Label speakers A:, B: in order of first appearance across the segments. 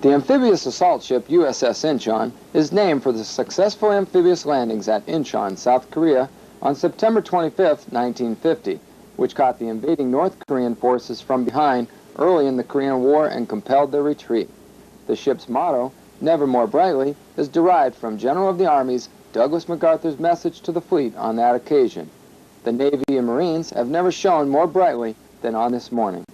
A: The amphibious assault ship USS Inchon is named for the successful amphibious landings at Incheon, South Korea on September 25, 1950, which caught the invading North Korean forces from behind early in the Korean War and compelled their retreat. The ship's motto, "Never More Brightly," is derived from General of the Army's Douglas MacArthur's message to the fleet on that occasion. The Navy and Marines have never shone more brightly than on this morning.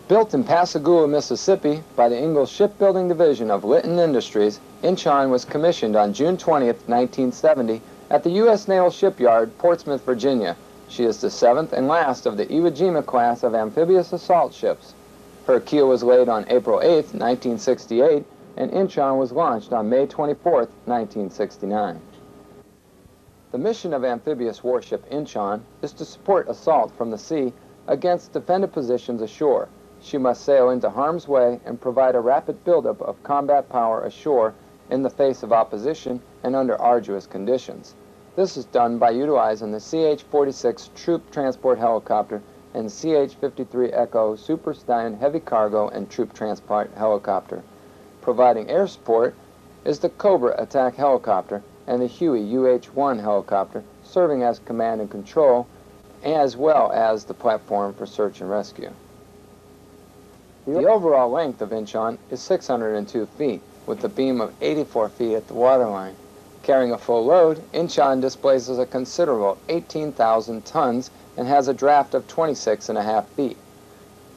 A: Built in Pascagoula, Mississippi by the Ingalls Shipbuilding Division of Litton Industries, Incheon was commissioned on June 20, 1970 at the U.S. Naval Shipyard, Portsmouth, Virginia. She is the seventh and last of the Iwo Jima class of amphibious assault ships. Her keel was laid on April 8, 1968, and Incheon was launched on May 24, 1969. The mission of amphibious warship Incheon is to support assault from the sea against defended positions ashore. She must sail into harm's way and provide a rapid buildup of combat power ashore in the face of opposition and under arduous conditions. This is done by utilizing the CH-46 Troop Transport Helicopter and CH-53 Echo Super Stallion Heavy Cargo and Troop Transport Helicopter. Providing air support is the Cobra Attack Helicopter and the Huey UH-1 helicopter, serving as command and control, as well as the platform for search and rescue. The overall length of Incheon is 602 feet, with a beam of 84 feet at the waterline. Carrying a full load, Incheon displaces a considerable 18,000 tons and has a draft of 26.5 feet.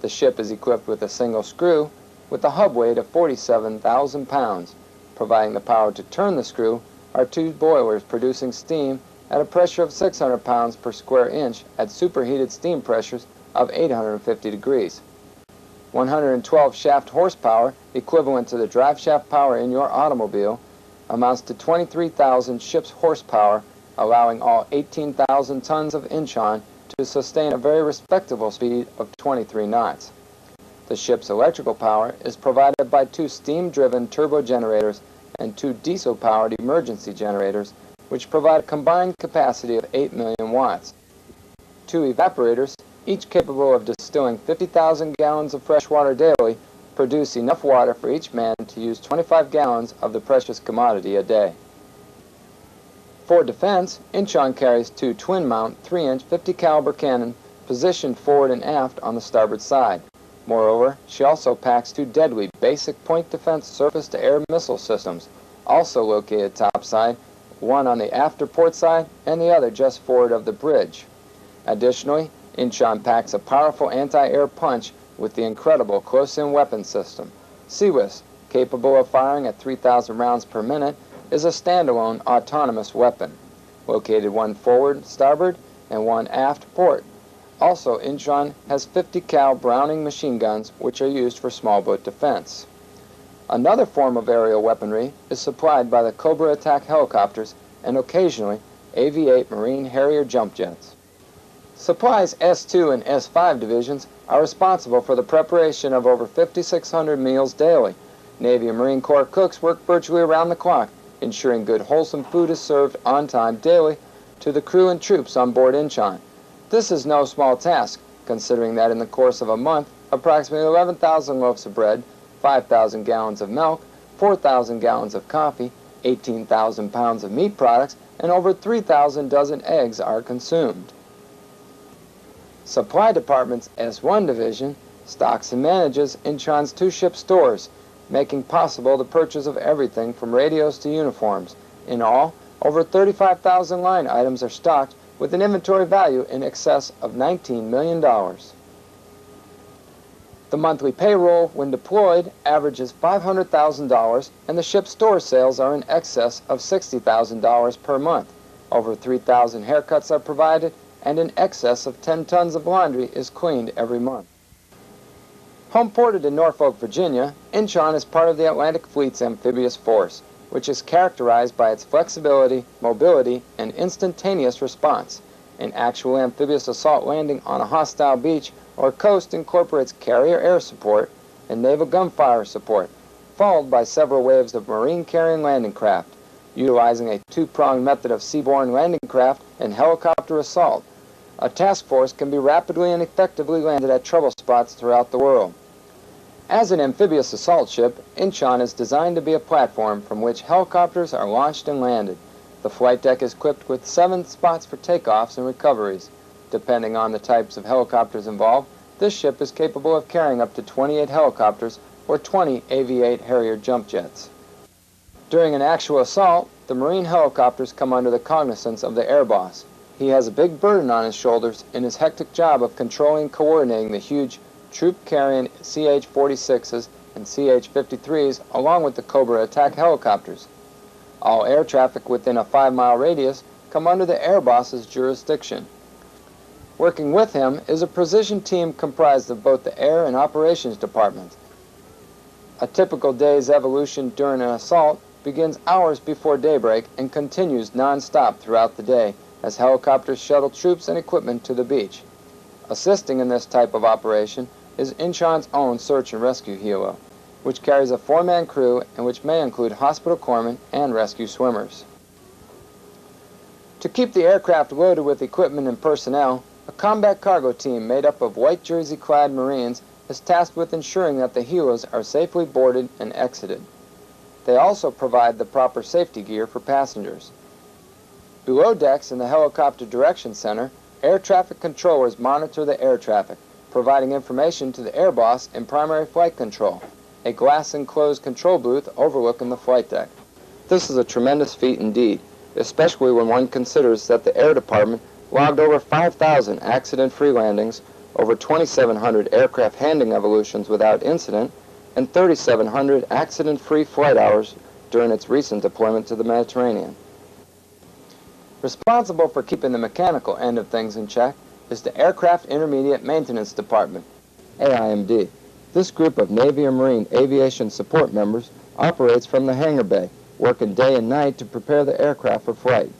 A: The ship is equipped with a single screw with a hub weight of 47,000 pounds. Providing the power to turn the screw are two boilers producing steam at a pressure of 600 pounds per square inch at superheated steam pressures of 850 degrees. 112 shaft horsepower, equivalent to the drive shaft power in your automobile, amounts to 23,000 ship's horsepower, allowing all 18,000 tons of Incheon to sustain a very respectable speed of 23 knots. The ship's electrical power is provided by two steam-driven turbo generators and two diesel-powered emergency generators, which provide a combined capacity of 8 million watts. Two evaporators, each capable of distilling 50,000 gallons of fresh water daily, produce enough water for each man to use 25 gallons of the precious commodity a day. For defense, Incheon carries two twin-mount 3-inch 50 caliber cannon positioned forward and aft on the starboard side. Moreover, she also packs two deadly basic point defense surface-to-air missile systems, also located topside, one on the after port side and the other just forward of the bridge. Additionally, Incheon packs a powerful anti-air punch with the incredible close-in weapon system. CWIS, capable of firing at 3,000 rounds per minute, is a standalone autonomous weapon, located one forward starboard and one aft port. Also, Incheon has 50 cal Browning machine guns, which are used for small boat defense. Another form of aerial weaponry is supplied by the Cobra Attack helicopters and occasionally AV-8 Marine Harrier jump jets. Supplies S2 and S5 divisions are responsible for the preparation of over 5,600 meals daily. Navy and Marine Corps cooks work virtually around the clock, ensuring good wholesome food is served on time daily to the crew and troops on board Incheon. This is no small task, considering that in the course of a month, approximately 11,000 loaves of bread, 5,000 gallons of milk, 4,000 gallons of coffee, 18,000 pounds of meat products, and over 3,000 dozen eggs are consumed. Supply Department's S1 division stocks and manages Incheon's two-ship stores, making possible the purchase of everything from radios to uniforms. In all, over 35,000 line items are stocked with an inventory value in excess of $19 million. The monthly payroll, when deployed, averages $500,000, and the ship's store sales are in excess of $60,000 per month. Over 3,000 haircuts are provided, and in excess of 10 tons of laundry is cleaned every month. Homeported in Norfolk, Virginia, Incheon is part of the Atlantic Fleet's amphibious force, which is characterized by its flexibility, mobility, and instantaneous response. An actual amphibious assault landing on a hostile beach or coast incorporates carrier air support and naval gunfire support, followed by several waves of marine carrying landing craft, utilizing a two-pronged method of seaborne landing craft and helicopter assault. A task force can be rapidly and effectively landed at trouble spots throughout the world. As an amphibious assault ship, Inchon is designed to be a platform from which helicopters are launched and landed. The flight deck is equipped with 7 spots for takeoffs and recoveries. Depending on the types of helicopters involved, this ship is capable of carrying up to 28 helicopters or 20 Aviate Harrier jump jets. During an actual assault, the Marine helicopters come under the cognizance of the air boss. He has a big burden on his shoulders in his hectic job of controlling and coordinating the huge troop-carrying CH-46s and CH-53s along with the Cobra attack helicopters. All air traffic within a 5-mile radius come under the air boss's jurisdiction. Working with him is a precision team comprised of both the air and operations departments. A typical day's evolution during an assault begins hours before daybreak and continues non-stop throughout the day as helicopters shuttle troops and equipment to the beach. Assisting in this type of operation is Inchon's own search and rescue helo, which carries a 4-man crew and which may include hospital corpsmen and rescue swimmers. To keep the aircraft loaded with equipment and personnel, a combat cargo team made up of white jersey-clad Marines is tasked with ensuring that the helos are safely boarded and exited. They also provide the proper safety gear for passengers. Below decks in the Helicopter Direction Center, air traffic controllers monitor the air traffic, providing information to the air boss in primary flight control, a glass-enclosed control booth overlooking the flight deck. This is a tremendous feat indeed, especially when one considers that the Air Department logged over 5,000 accident-free landings, over 2,700 aircraft handling evolutions without incident, and 3,700 accident-free flight hours during its recent deployment to the Mediterranean. Responsible for keeping the mechanical end of things in check is the Aircraft Intermediate Maintenance Department, AIMD. This group of Navy or Marine aviation support members operates from the hangar bay, working day and night to prepare the aircraft for flight.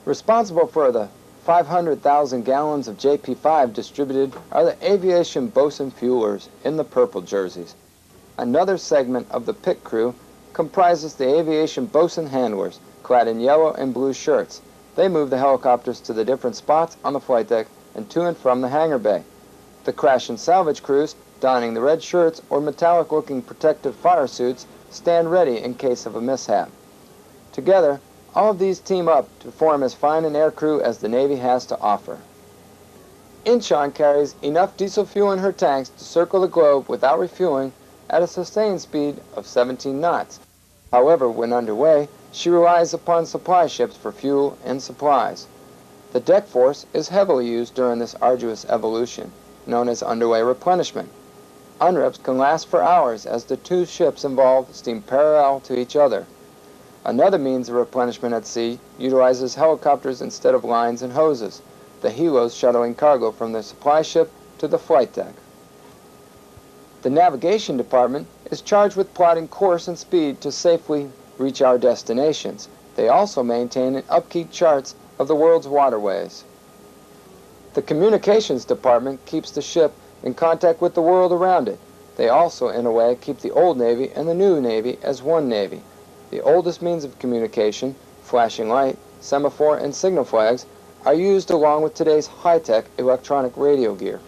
A: Responsible for the 500,000 gallons of JP5 distributed are the Aviation Bosun fuelers in the purple jerseys. Another segment of the pit crew comprises the Aviation Bosun handlers, clad in yellow and blue shirts. They move the helicopters to the different spots on the flight deck and to and from the hangar bay. The crash and salvage crews, donning the red shirts or metallic-looking protective fire suits, stand ready in case of a mishap. Together, all of these team up to form as fine an air crew as the Navy has to offer. Inchon carries enough diesel fuel in her tanks to circle the globe without refueling at a sustained speed of 17 knots. However, when underway, she relies upon supply ships for fuel and supplies. The deck force is heavily used during this arduous evolution, known as underway replenishment. Unreps can last for hours as the 2 ships involved steam parallel to each other. Another means of replenishment at sea utilizes helicopters instead of lines and hoses, the helos shuttling cargo from the supply ship to the flight deck. The navigation department is charged with plotting course and speed to safely reach our destinations. They also maintain and upkeep charts of the world's waterways. The communications department keeps the ship in contact with the world around it. They also, in a way, keep the old Navy and the new Navy as one Navy. The oldest means of communication, flashing light, semaphore, and signal flags, are used along with today's high-tech electronic radio gear.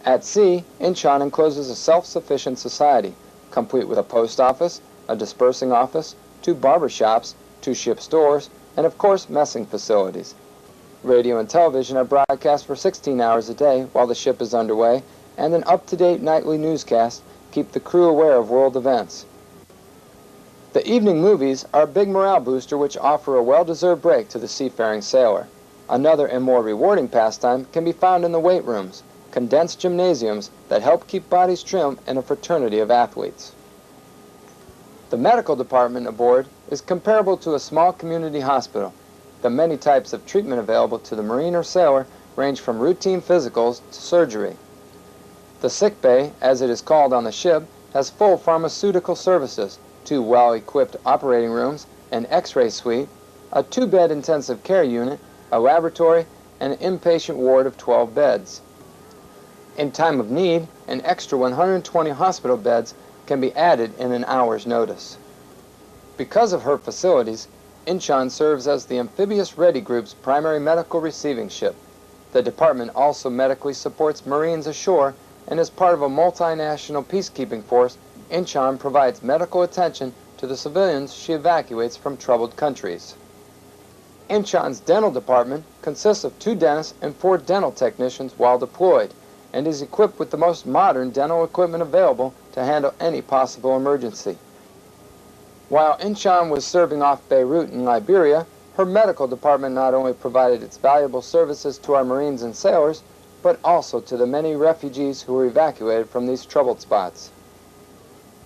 A: At sea, Inchon encloses a self-sufficient society, complete with a post office, a dispersing office, 2 barber shops, 2 ship stores, and of course messing facilities. Radio and television are broadcast for 16 hours a day while the ship is underway, and an up-to-date nightly newscast keep the crew aware of world events. The evening movies are a big morale booster which offer a well-deserved break to the seafaring sailor. Another and more rewarding pastime can be found in the weight rooms, condensed gymnasiums that help keep bodies trim in a fraternity of athletes. The medical department aboard is comparable to a small community hospital. The many types of treatment available to the Marine or sailor range from routine physicals to surgery. The sick bay, as it is called on the ship, has full pharmaceutical services, 2 well-equipped operating rooms, an X-ray suite, a 2-bed intensive care unit, a laboratory, and an inpatient ward of 12 beds. In time of need, an extra 120 hospital beds can be added in an hour's notice. Because of her facilities, Inchon serves as the Amphibious Ready Group's primary medical receiving ship. The department also medically supports Marines ashore and as part of a multinational peacekeeping force, Inchon provides medical attention to the civilians she evacuates from troubled countries. Inchon's dental department consists of 2 dentists and 4 dental technicians while deployed, and is equipped with the most modern dental equipment available to handle any possible emergency. While Inchon was serving off Beirut in Liberia, her medical department not only provided its valuable services to our Marines and sailors, but also to the many refugees who were evacuated from these troubled spots.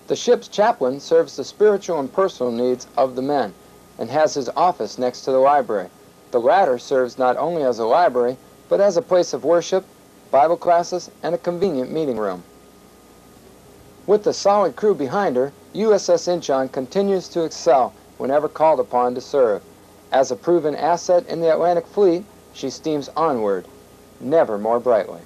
A: The ship's chaplain serves the spiritual and personal needs of the men, and has his office next to the library. The latter serves not only as a library, but as a place of worship, Bible classes, and a convenient meeting room. With the solid crew behind her, USS Inchon continues to excel whenever called upon to serve. As a proven asset in the Atlantic Fleet, she steams onward, never more brightly.